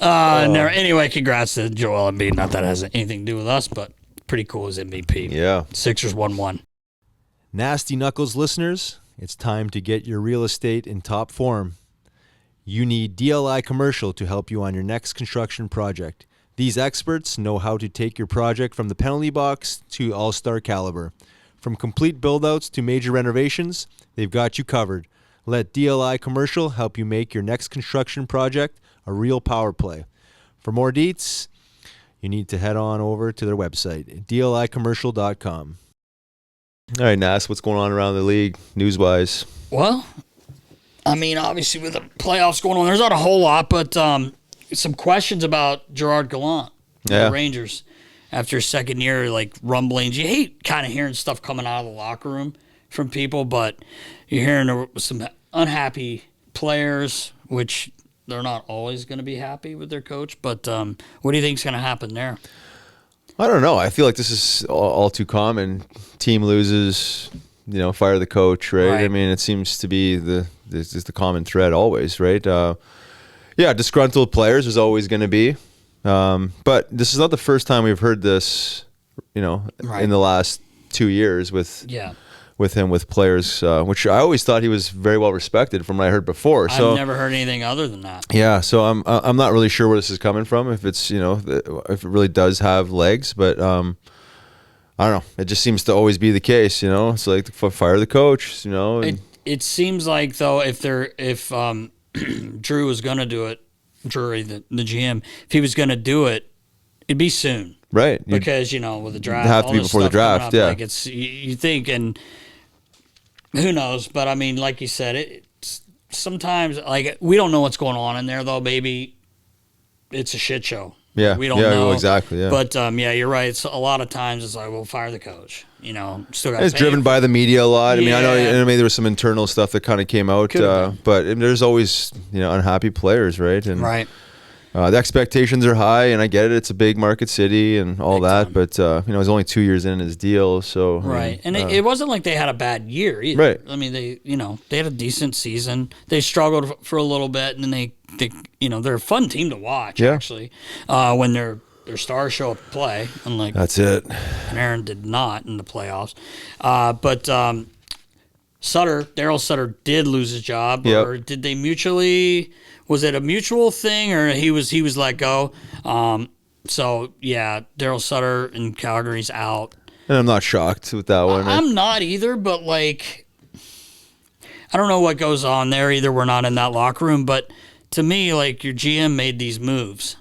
never. Anyway, congrats to Joel Embiid. Not that it has anything to do with us, but pretty cool as MVP. Yeah. Sixers 1-1. Nasty Knuckles listeners, it's time to get your real estate in top form. You need DLI Commercial to help you on your next construction project. These experts know how to take your project from the penalty box to all-star caliber. From complete build-outs to major renovations, they've got you covered. Let DLI Commercial help you make your next construction project a real power play. For more deets, you need to head on over to their website, dlicommercial.com. All right, Nas, what's going on around the league, news-wise? Well, I mean, obviously with the playoffs going on, there's not a whole lot, but some questions about Gerard Gallant, the Rangers, after his second year, like rumblings. You hate kind of hearing stuff coming out of the locker room from people, but you're hearing some unhappy players, which they're not always going to be happy with their coach. But what do you think is going to happen there? I don't know. I feel like this is all too common. Team loses, fire the coach, right? I mean, it seems to be the common thread always, right? Disgruntled players is always going to be. But this is not the first time we've heard this, in the last 2 years with him with players, which I always thought he was very well respected from what I heard before. So I've never heard anything other than that. Yeah, so I'm not really sure where this is coming from. If it's if it really does have legs, but I don't know. It just seems to always be the case. It's like fire the coach. It seems like though if Drew was going to do it, Drury, the GM, if he was going to do it, it'd be soon. Right. Because, with the draft, have to be before the draft, yeah. Like you think, and who knows, but I mean, like you said, it's sometimes, like, we don't know what's going on in there, though. Maybe it's a shit show. Yeah. We don't know. Exactly, yeah. But, you're right. It's, a lot of times it's like, well, fire the coach. Still got. It's driven by the media a lot. I mean, I know there was some internal stuff that kind of came out, but there's always unhappy players, right? And right. The expectations are high, and I get it. It's a big market city and all that, time. But he's only 2 years in his deal, so right. And it wasn't like they had a bad year either. Right. I mean, they had a decent season. They struggled for a little bit, and then they they're a fun team to watch actually when their stars show up to play. Unlike that's it. Aaron did not in the playoffs, but Darryl Sutter did lose his job, or did they mutually? Was it a mutual thing, or he was let go? So yeah, Darryl Sutter in Calgary's out. And I'm not shocked with that one. I'm not either, but like, I don't know what goes on there either. We're not in that locker room, but to me, like, your GM made these moves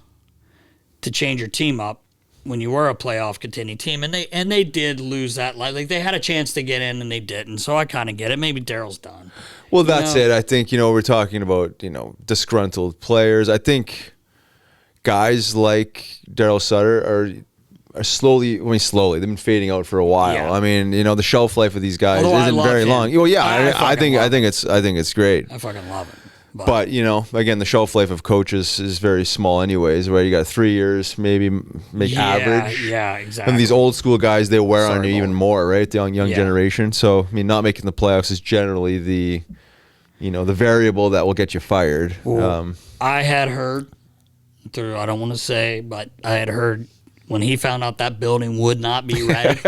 to change your team up when you were a playoff contending team, and they did lose that. Like, they had a chance to get in and they didn't. So I kind of get it. Maybe Darryl's done. Well, that's it. I think, we're talking about, disgruntled players. I think guys like Darryl Sutter are slowly, they've been fading out for a while. Yeah. I mean, the shelf life of these guys isn't very long. Well, yeah, I think it's great. I fucking love it. But again, the shelf life of coaches is very small, anyways. Where you got 3 years, maybe average. Yeah, exactly. And these old school guys, they wear on you even more, right? The young generation. So not making the playoffs is generally the variable that will get you fired. Well, I had heard I don't want to say, but I had heard when he found out that building would not be ready,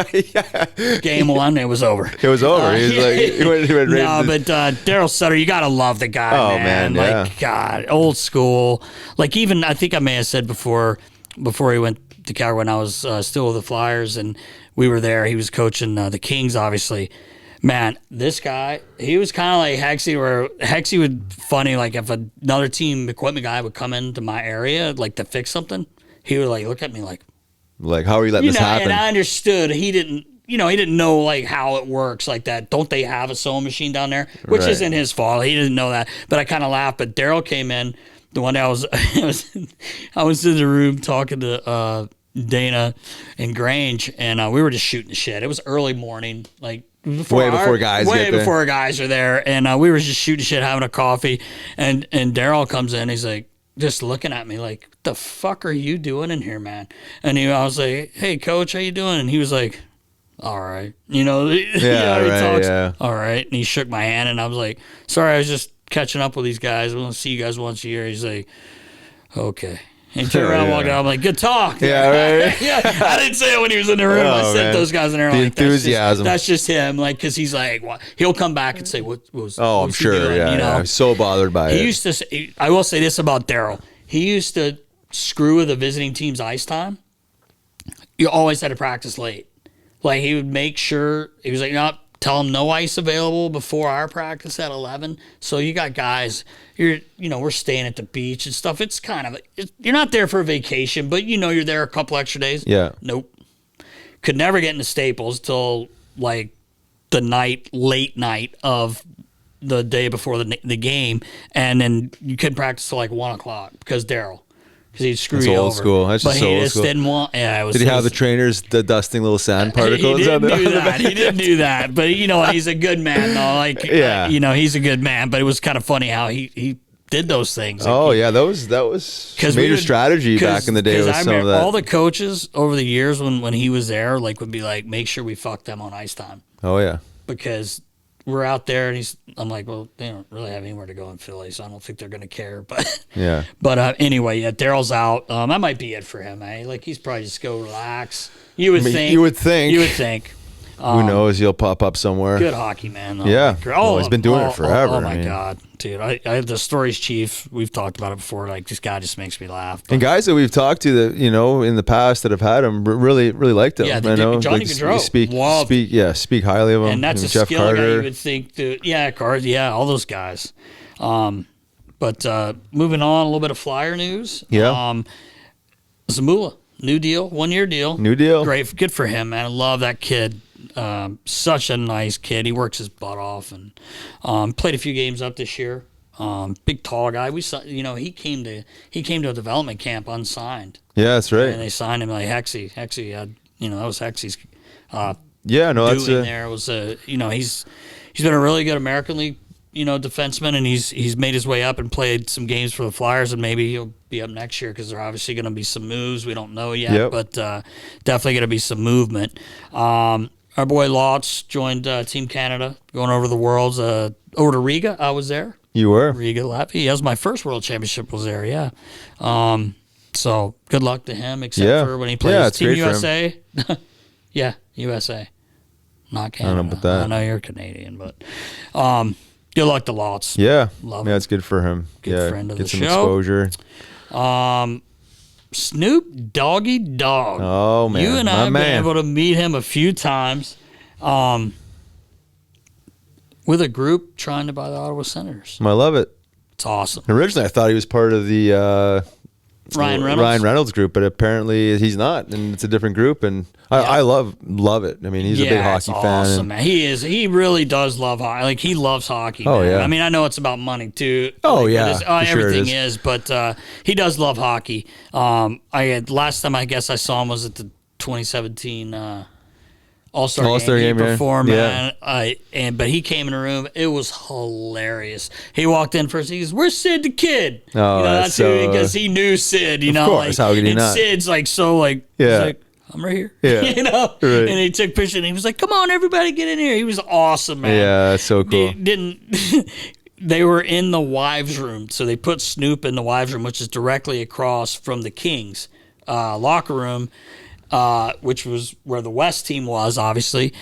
game one, it was over. It was over. He went no, but Darryl Sutter, you got to love the guy, man. God, old school. Even, I think I may have said before he went to Calgary when I was still with the Flyers and we were there, he was coaching the Kings, obviously. Man, this guy, he was kind of like Hexy, where Hexy would, funny, if another team equipment guy would come into my area, to fix something, he would, look at me how are you letting this happen? And I understood he didn't know how it works like that. Don't they have a sewing machine down there? Which isn't his fault. He didn't know that. But I kind of laughed. But Darryl came in. The one day I was in the room talking to Dana and Grange, and we were just shooting the shit. It was early morning, before guys are there, and we were just shooting shit, having a coffee, and Darryl comes in. He's just looking at me what the fuck are you doing in here, man? And I was like, hey, coach, how you doing? And he was like, all right. He talks, all right. And he shook my hand, and I was like, sorry, I was just catching up with these guys. We'll see you guys once a year. He's like, okay. And he turned around and walked out. I'm like, good talk. Yeah, right. Yeah, I didn't say it when he was in the room. I said those guys in there. The enthusiasm. That's just him. Because he's he'll come back and say, I'm sure. Yeah, I'm so bothered by it. He used to say, I will say this about Darryl. He used to screw with the visiting team's ice time. You always had to practice late. He would make sure, he was tell them no ice available before our practice at 11. So you got guys, we're staying at the beach and stuff. It's you're not there for a vacation, but you're there a couple extra days. Yeah. Nope. Could never get into Staples till the late night of the day before the game. And then you couldn't practice till 1 o'clock because Darryl. Because he'd screw you over. Old school. That's just so old school. Didn't want. Yeah, it was. Did he have the trainers dusting little sand particles? He didn't do that. He didn't do that. But he's a good man, though. He's a good man. But it was kind of funny how he did those things. That was major strategy back in the day. With some of that. All the coaches over the years when he was there, would be make sure we fuck them on ice time. Oh yeah. Because we're out there, and I'm like, well, they don't really have anywhere to go in Philly, so I don't think they're going to care. But yeah. But anyway, Darryl's out. That might be it for him, he's probably just go relax. You would think. You would think. Who knows? He'll pop up somewhere. Good hockey man, though. Yeah. He's been doing it forever. Oh my God, dude! I the Stories Chief. We've talked about it before. This guy just makes me laugh. And guys that we've talked to that in the past that have had him really liked him. Yeah, I know. Johnny Gaudreau. Speak highly of him. And that's a Jeff skill Carter. guy you would think. All those guys. But moving on, a little bit of Flyer news. Yeah. Zamula, new deal, 1 year deal. New deal. Great, good for him, man. I love that kid. Such a nice kid. He works his butt off and played a few games up this year. Big tall guy. We saw, he came to a development camp unsigned. Yeah, that's right. And they signed him Hexy. Hexy had, that was Hexy's. That's there. It was he's been a really good American League defenseman, and he's made his way up and played some games for the Flyers, and maybe he'll be up next year because there are obviously going to be some moves. We don't know yet, but definitely going to be some movement. Our boy Lotz joined Team Canada, going over the Worlds, over to Riga. I was there. You were? Riga, Latvia. That was my first World Championship was there, yeah. So good luck to him, except for when he plays Team USA. Yeah, USA. Not Canada. I don't know about that. I know you're Canadian, but good luck to Lotz. Yeah. Love him. It's good for him. Good friend of get the some show. exposure. Snoop Doggy Dogg. Oh, man. You and I have been able to meet him a few times with a group trying to buy the Ottawa Senators. I love it. It's awesome. Originally, I thought he was part of the Ryan Reynolds group, but apparently he's not, and it's a different group. And I love it. I mean, he's a big hockey fan. Awesome, man. He is. He really does love hockey. Like, he loves hockey. Oh, man. yeah. I mean, I know it's about money too. Oh, like, yeah. Everything is, but he does love hockey. Last time I guess I saw him was at the 2017 All-Star game. He performed, man. But he came in the room. It was hilarious. He walked in first. He goes, "Where's Sid the Kid?" Oh, that's who, because he knew Sid. Of course, how could he not? Sid's he's like, "I'm right here." Yeah. Right. And he took pictures and he was like, "Come on, everybody, get in here." He was awesome, man. Yeah, that's so cool. They were in the wives' room, so they put Snoop in the wives' room, which is directly across from the Kings locker room. Which was where the West team was, obviously.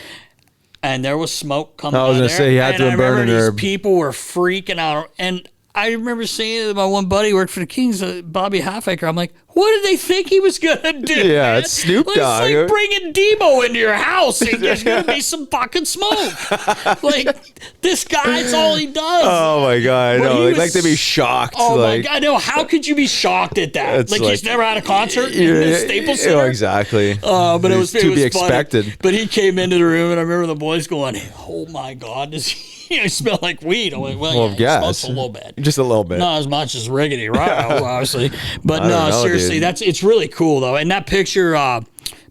And there was smoke coming out of there. I was going to say, he had to burn an herb. These people were freaking out. And I remember saying to my one buddy who worked for the Kings, Bobby Halfaker, I'm like, what did they think he was going to do? Yeah, man? it's Snoop Dogg. It's like bringing Debo into your house and there's going to be some fucking smoke. Like, this guy's all he does. Oh, my God. No, like to be shocked. Oh, my God. No, how could you be shocked at that? Like he's never had a concert in the Staples Center? Oh, exactly. But it was to be expected. Funny. But he came into the room, and I remember the boys going, "Oh, my God, does he smell like weed?" I'm like, well, yeah, he smells a little bit. Just a little bit. Not as much as Riggedy Rhino, obviously. But no, seriously, dude. it's really cool, though. And that picture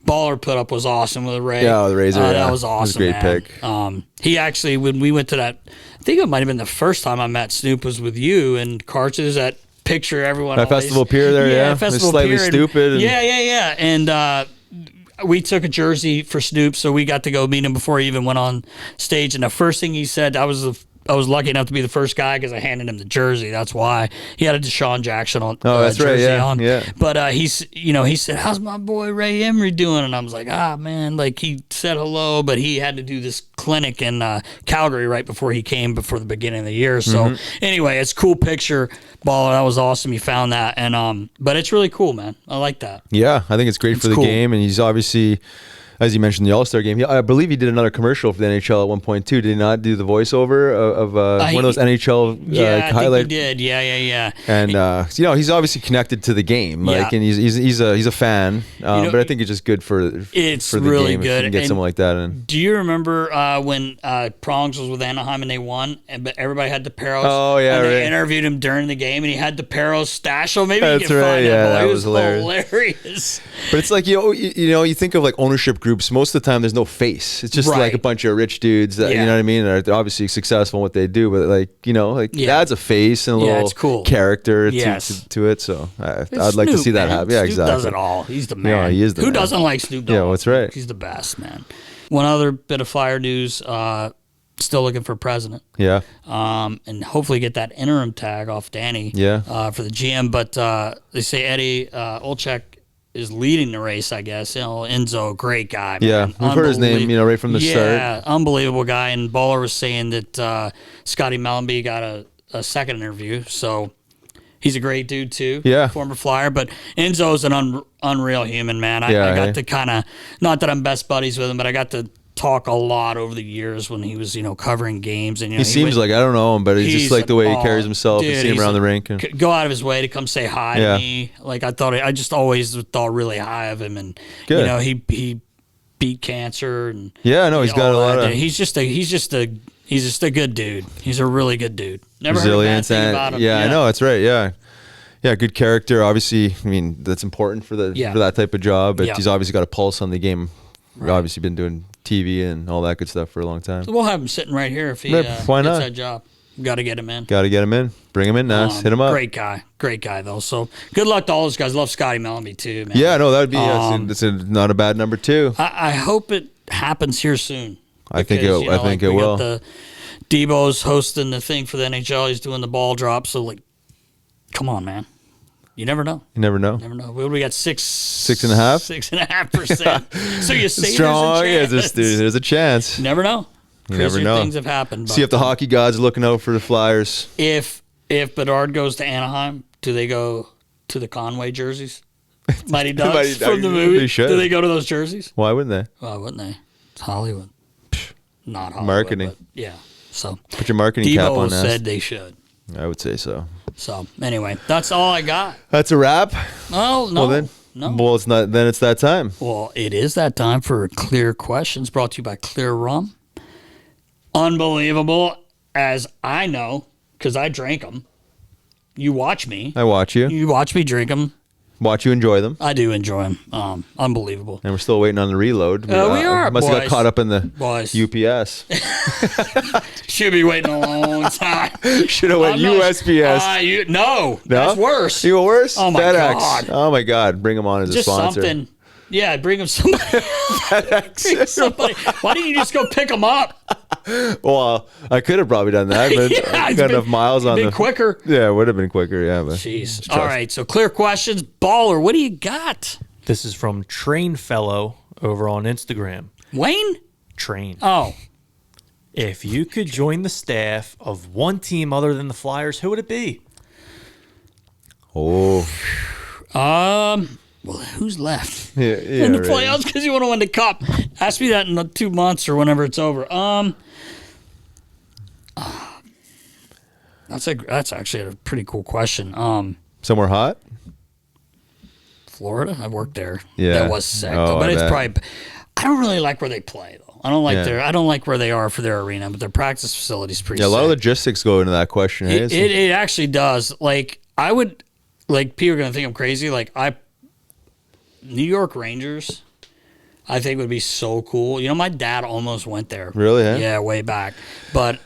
Baller put up was awesome with Ray. Yeah, the Razor. That was awesome, It was a great pick. He actually, when we went to that, I think it might have been the first time I met Snoop was with you and Carches, that picture everyone That Festival Pier there, yeah. Festival Slightly Pier. Stupid. Yeah. And we took a jersey for Snoop, so we got to go meet him before he even went on stage. And the first thing he said, I was lucky enough to be the first guy because I handed him the jersey. That's why he had a Deshaun Jackson on. Oh, that's jersey right. Yeah, on. yeah. But he said, "How's my boy Ray Emery doing?" And I was like, man, like he said hello, but he had to do this clinic in Calgary right before he came before the beginning of the year. So anyway, it's a cool picture, Baller. That was awesome. You found that, and but it's really cool, man. I like that. Yeah, I think it's great for the game, and he's obviously, as you mentioned, the All-Star game. I believe he did another commercial for the NHL at one point too. Did he not do the voiceover of one of those NHL highlights? I think he did. Yeah. And he's obviously connected to the game, and he's a fan. But I think it's just good for the really game good. If you can get someone like that in. Do you remember when Prongs was with Anaheim and they won, but everybody had the Peros? Oh yeah, and they right. interviewed him during the game, and he had the Peros stash. So maybe That's you can right. find that. It was hilarious. But it's like you think of like ownership groups. Most of the time, there's no face. It's just like a bunch of rich dudes that you know what I mean. They're obviously successful in what they do, but it adds a face and a little character to it. So I'd like to see that happen. Yeah, Snoop exactly. does it all. He's the man. Yeah, he is the Who man. doesn't like Snoop Dogg? Yeah, that's right. He's the best, man. One other bit of Flyer news. Still looking for president. Yeah. And hopefully get that interim tag off Danny. Yeah. For the GM, but they say Eddie Olczyk is leading the race, I guess. Enzo, great guy. Yeah, we've heard his name, right from the start. Yeah, unbelievable guy. And Baller was saying that Scotty Mellenby got a second interview, so he's a great dude too. Yeah, former Flyer. But Enzo's an unreal human, man. I got to kind of, not that I'm best buddies with him, but I got to talk a lot over the years when he was, covering games. And he seems like, I don't know him, but he's just like the way he carries himself. Dude, you see him around the rink. And go out of his way to come say hi to me. Like I just always thought really high of him, and he beat cancer, and he's got a lot of. He's just a good dude. He's a really good dude. Never heard a bad thing about him. Yeah, I know that's right. Yeah, good character. Obviously, I mean that's important for that type of job. But he's obviously got a pulse on the game. Right. Obviously, been doing TV and all that good stuff for a long time. So we'll have him sitting right here if he why not? gets that job. Got to get him in. Bring him in, Nas. Hit him up. Great guy though. So good luck to all those guys. Love Scotty Mellenby too, man. Yeah, no, that would be it's not a bad number two. I hope it happens here soon. I think it will. The Debo's hosting the thing for the NHL. He's doing the ball drop. So come on, man. You never know. Well, we got 6.5%. 6.5%. So you say strong. There's a chance. There's a chance. You never know. You never know. Things have happened. See if the hockey gods are looking out for the Flyers. If Bedard goes to Anaheim, do they go to the Conway jerseys? Mighty Ducks from the movie. They should. Do they go to those jerseys? Why wouldn't they? Why wouldn't they? It's Hollywood. Not Hollywood. Marketing. But yeah. So put your marketing cap on that. said they should. I would say so. So anyway, that's all I got. That's a wrap. Oh no. Well then, no. Well, it's not. Then it's that time. Well, it is that time for Clear Questions, brought to you by Clear Rum. Unbelievable, as I know, because I drank them. You watch me. I watch you. You watch me drink them. Watch you enjoy them. I do enjoy them. Unbelievable. And we're still waiting on the reload. We are. Must have got caught up in the UPS. Should be waiting a long time. Should have went USPS. No, that's worse. Even worse? Oh, my God. Oh, my God. Bring them on as just a sponsor. Something. Yeah, bring them somebody. Bring somebody. Why didn't you just go pick them up? Well, I could have probably done that, but I got enough miles on the quicker. Yeah, it would have been quicker, yeah. But jeez. All right, so Clear Questions. Baller, what do you got? This is from Train Fellow over on Instagram. Wayne? Train. Oh. If you could join the staff of one team other than the Flyers, who would it be? Oh. Well, who's left in the playoffs because you want to win the cup? Ask me that in 2 months or whenever it's over. That's actually a pretty cool question. Somewhere hot? Florida. I worked there. Yeah, that was sick. But it's probably. I don't really like where they play though. I don't like I don't like where they are for their arena, but their practice facility is pretty. Yeah, a lot sick. of logistics go into that question. It actually does. Like I would, like people are gonna think I'm crazy. Like New York Rangers, I think would be so cool. You know, my dad almost went there. Really? Yeah, way back. But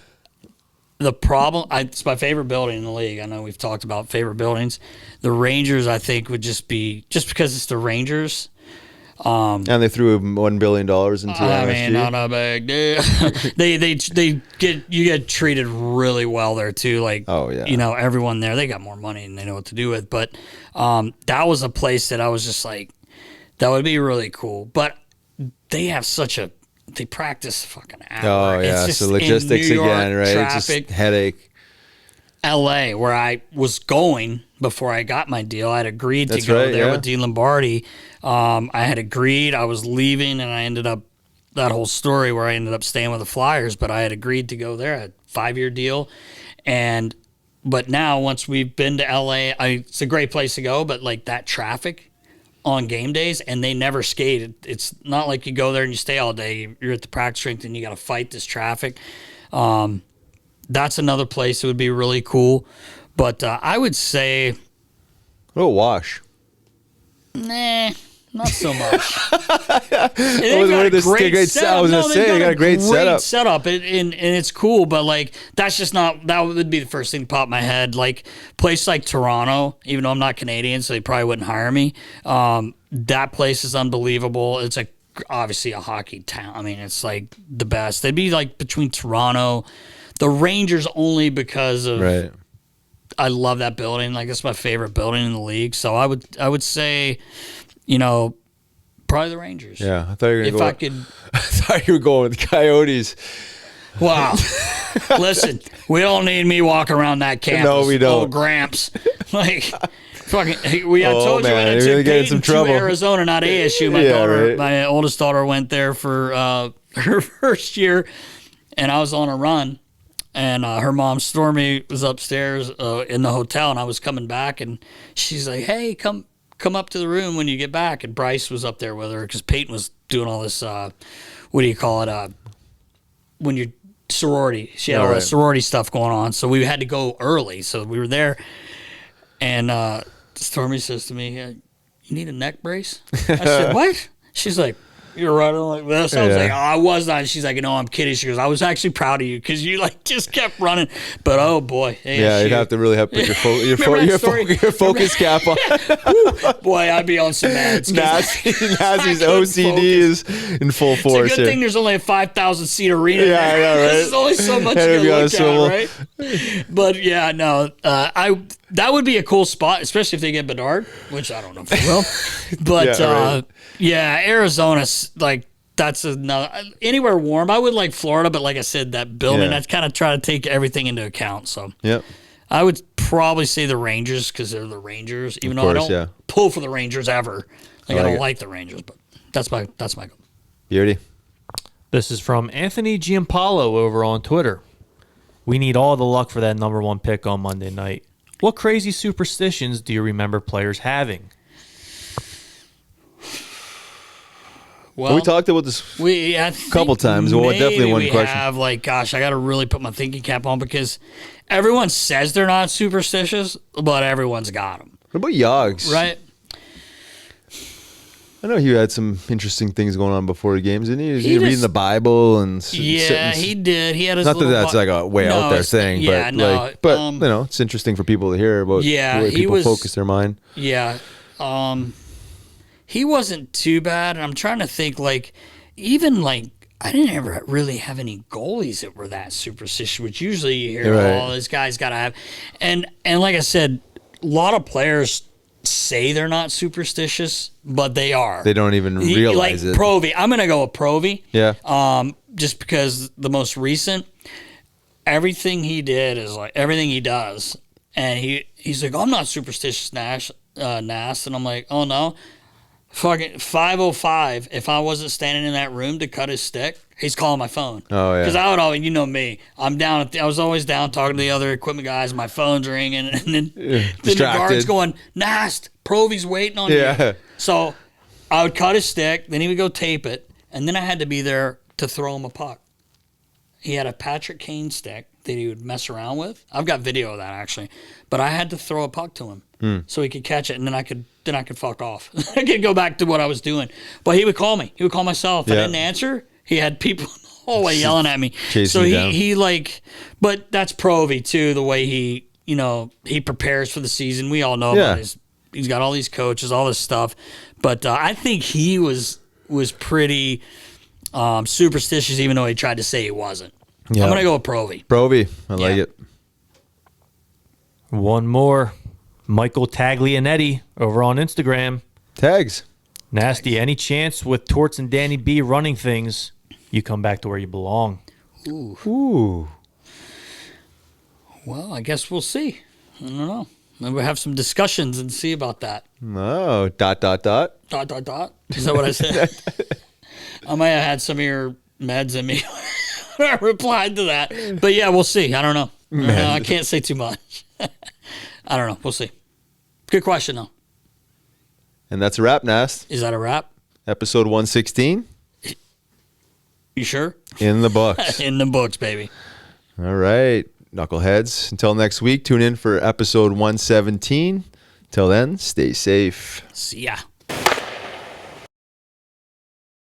the problem, it's my favorite building in the league. I know we've talked about favorite buildings. The Rangers, I think, would just because it's the Rangers. And they threw $1 billion into MSG. I mean, not a big deal. You get treated really well there too. Like, oh yeah, you know, everyone there, they got more money and they know what to do with. But that was a place that I was just like, that would be really cool. But they have they practice fucking hours. Oh yeah, it's just so logistics in New York, again, right? Traffic. It's just headache. LA, where I was going before I got my deal, I had agreed to go there with Dean Lombardi. I had agreed. I was leaving, and I ended up that whole story where I ended up staying with the Flyers. But I had agreed to go there. I had a 5-year deal, but now once we've been to LA, it's a great place to go. But like that traffic on game days, and they never skate. It's not like you go there and you stay all day. You're at the practice rink and you got to fight this traffic. That's another place that would be really cool. But I would say... Oh, Wash. Nah, not so much. They got a great setup. I was going to say, they got a great setup. And it's cool, but like that's just not... That would be the first thing to pop in my head. Like, place like Toronto, even though I'm not Canadian, so they probably wouldn't hire me. That place is unbelievable. It's obviously a hockey town. I mean, it's like the best. They'd be like between Toronto... The Rangers only because of I love that building. Like it's my favorite building in the league. So I would say, you know, probably the Rangers. Yeah, I thought you were going to go. I thought you were going with the Coyotes. Wow. Listen, we don't need me walking around that campus. No, we don't. Oh, Gramps. Like fucking. I told you man, it's in get in some trouble. Arizona, not ASU. My oldest daughter went there for her first year, and I was on a run. And her mom, Stormy, was upstairs in the hotel, and I was coming back, and she's like, hey, come up to the room when you get back. And Bryce was up there with her because Peyton was doing all this, what do you call it, when you're sorority. She had all the sorority stuff going on, so we had to go early. So we were there, and Stormy says to me, you need a neck brace? I said, what? She's like, you're running like this. I was like, oh, I was not. She's like, no, I'm kidding. She goes, I was actually proud of you because you like just kept running. But oh boy, ASU. You'd have to really have put your focus cap on. Boy, I'd be on some meds. Nazi's OCD is in full force. It's a good thing there's only a 5,000 seat arena. Yeah, I know, right? There's only so much you can look at, right? But yeah, no, that would be a cool spot, especially if they get Bedard, which I don't know if they will. But yeah, Arizona's like that's another anywhere warm. I would like Florida, but like I said, that building, I'd kind of try to take everything into account. So I would probably say the Rangers because they're the Rangers, even though I don't pull for the Rangers ever. Like I don't like the Rangers, but that's my goal. Beauty. This is from Anthony Giampaolo over on Twitter. We need all the luck for that number 1 pick on Monday night. What crazy superstitions do you remember players having? Well, we talked about this a couple times. Well, definitely one question. Have gosh, I got to really put my thinking cap on because everyone says they're not superstitious, but everyone's got them. What about Yogs? Right. I know he had some interesting things going on before the games, didn't he? Was he reading the Bible and he did. He had his not that that's like a way out there thing, but it's interesting for people to hear about the way people focus their mind. Yeah. He wasn't too bad, and I'm trying to think even I didn't ever really have any goalies that were that superstitious, which usually you hear, this guy's got to have. And like I said, a lot of players say they're not superstitious, but they are. They don't even realize it. Provy. I'm going to go with Provy. Yeah. Just because the most recent, everything he did is everything he does. And he's like, I'm not superstitious, Nast. And I'm like, oh, no. Fucking 5:05. If I wasn't standing in that room to cut his stick, he's calling my phone. Oh yeah. Because I would always, you know me, I was always down talking to the other equipment guys. My phone's ringing, and then the guard's going, Nast, Provy's waiting on you. So I would cut his stick, then he would go tape it, and then I had to be there to throw him a puck. He had a Patrick Kane stick that he would mess around with. I've got video of that actually, but I had to throw a puck to him so he could catch it, and then I could fuck off. I could go back to what I was doing. But he would call me. He would call myself. If I didn't answer, he had people in the hallway yelling at me. So he but that's Provy too. The way he prepares for the season. We all know about he's got all these coaches, all this stuff. But I think he was pretty superstitious, even though he tried to say he wasn't. Yeah. I'm gonna go with Provy. Provy, I like it. One more. Michael Taglianetti over on Instagram. Tags. Nasty. Any chance with Torts and Danny B running things, you come back to where you belong? Ooh. Well, I guess we'll see. I don't know. Maybe we'll have some discussions and see about that. Oh, ... Is that what I said? I might have had some of your meds in me when I replied to that. But yeah, we'll see. I don't know. I can't say too much. I don't know. We'll see. Good question, though. And that's a wrap, Nast. Is that a wrap? Episode 116. You sure? In the books. In the books, baby. All right, knuckleheads. Until next week, tune in for episode 117. Till then, stay safe. See ya.